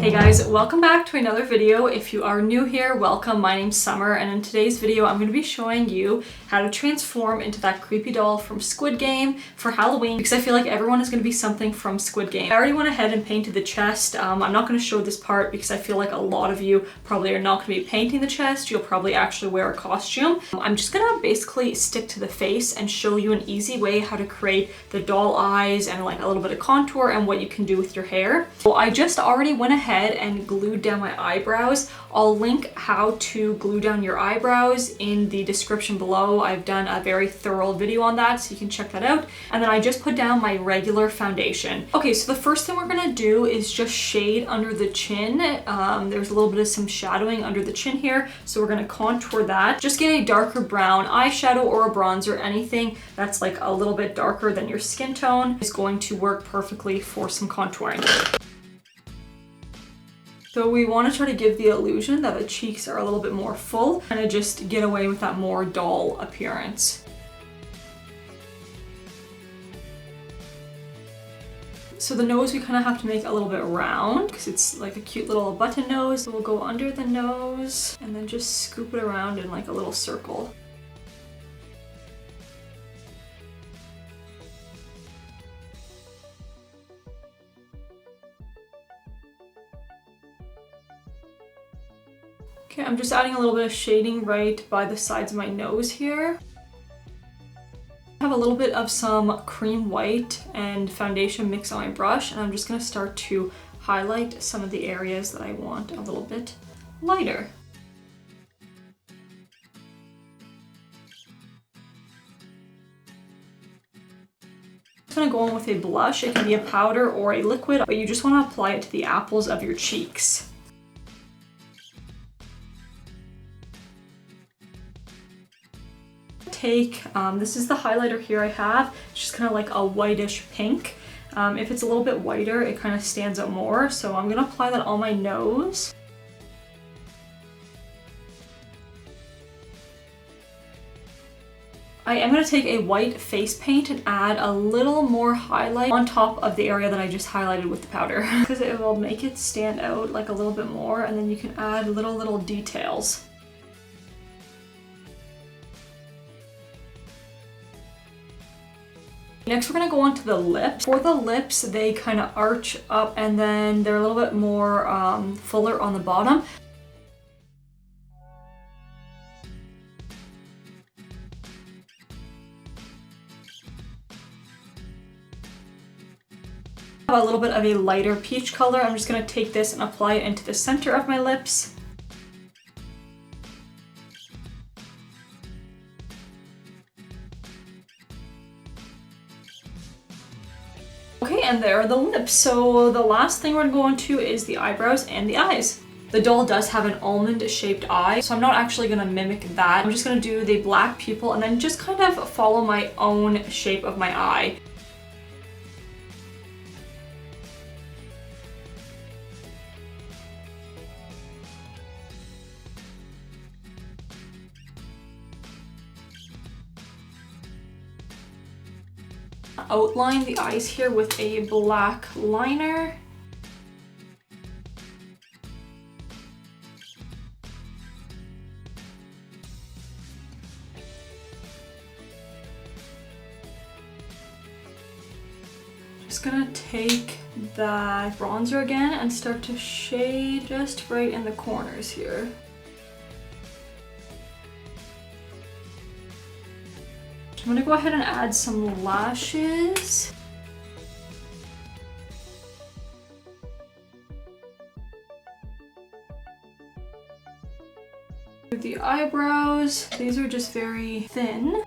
Hey guys, welcome back to another video. If you are new here, welcome. My name's Summer, and in today's video I'm going to be showing you how to transform into that creepy doll from Squid Game for Halloween, because I feel like everyone is going to be something from Squid Game. I already went ahead and painted the chest. I'm not going to show this part because I feel like a lot of you probably are not going to be painting the chest. You'll probably actually wear a costume. I'm just going to basically stick to the face and show you an easy way how to create the doll eyes and like a little bit of contour and what you can do with your hair. So I just already went ahead and glued down my eyebrows. I'll link how to glue down your eyebrows in the description below. I've done a very thorough video on that, so you can check that out. And then I just put down my regular foundation. Okay, so the first thing we're gonna do is just shade under the chin. There's a little bit of some shadowing under the chin here, so we're gonna contour that. Just get a darker brown eyeshadow or a bronzer. Anything that's like a little bit darker than your skin tone is going to work perfectly for some contouring. So we want to try to give the illusion that the cheeks are a little bit more full, and just get away with that more doll appearance. So the nose we kind of have to make a little bit round because it's like a cute little button nose. So we'll go under the nose and then just scoop it around in like a little circle. Okay, I'm just adding a little bit of shading right by the sides of my nose here. I have a little bit of some cream white and foundation mix on my brush, and I'm just going to start to highlight some of the areas that I want a little bit lighter. I'm going to go in with a blush. It can be a powder or a liquid, but you just want to apply it to the apples of your cheeks. This is the highlighter here I have. It's just kind of like a whitish pink. If it's a little bit whiter, it kind of stands out more. So I'm gonna apply that on my nose. I am going to take a white face paint and add a little more highlight on top of the area that I just highlighted with the powder, because it will make it stand out like a little bit more, and then you can add little details. Next we're going to go on to the lips. For the lips, they kind of arch up and then they're a little bit more fuller on the bottom. I have a little bit of a lighter peach color. I'm just going to take this and apply it into the center of my lips. Okay, and there are the lips. So the last thing we're going to is the eyebrows and the eyes. The doll does have an almond shaped eye, so I'm not actually going to mimic that. I'm just going to do the black pupil and then just kind of follow my own shape of my eye. Outline the eyes here with a black liner. Just gonna take that bronzer again and start to shade just right in the corners here. I'm gonna go ahead and add some lashes. The eyebrows, these are just very thin.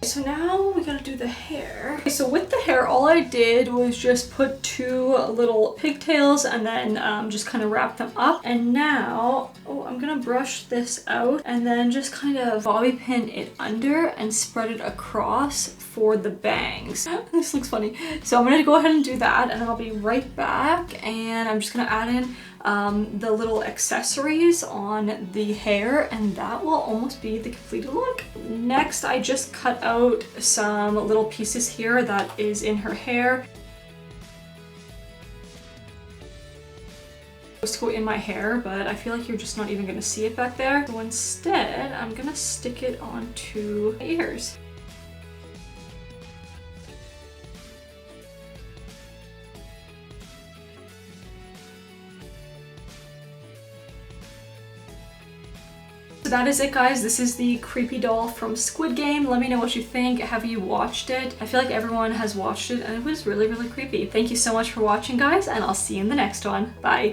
So now we gotta do the hair. Okay, so with the hair, all I did was just put two little pigtails and then just kind of wrap them up. And now, I'm gonna brush this out and then just kind of bobby pin it under and spread it across for the bangs. This looks funny. So I'm gonna go ahead and do that, and then I'll be right back, and I'm just gonna add in the little accessories on the hair, and that will almost be the completed look. Next, I just cut out some little pieces here that is in her hair. Supposed to go in my hair, but I feel like you're just not even gonna see it back there. So instead, I'm gonna stick it onto my ears. So that is it, guys. This is the creepy doll from Squid Game. Let me know what you think. Have you watched it? I feel like everyone has watched it and it was really, really creepy. Thank you so much for watching, guys, and I'll see you in the next one. Bye.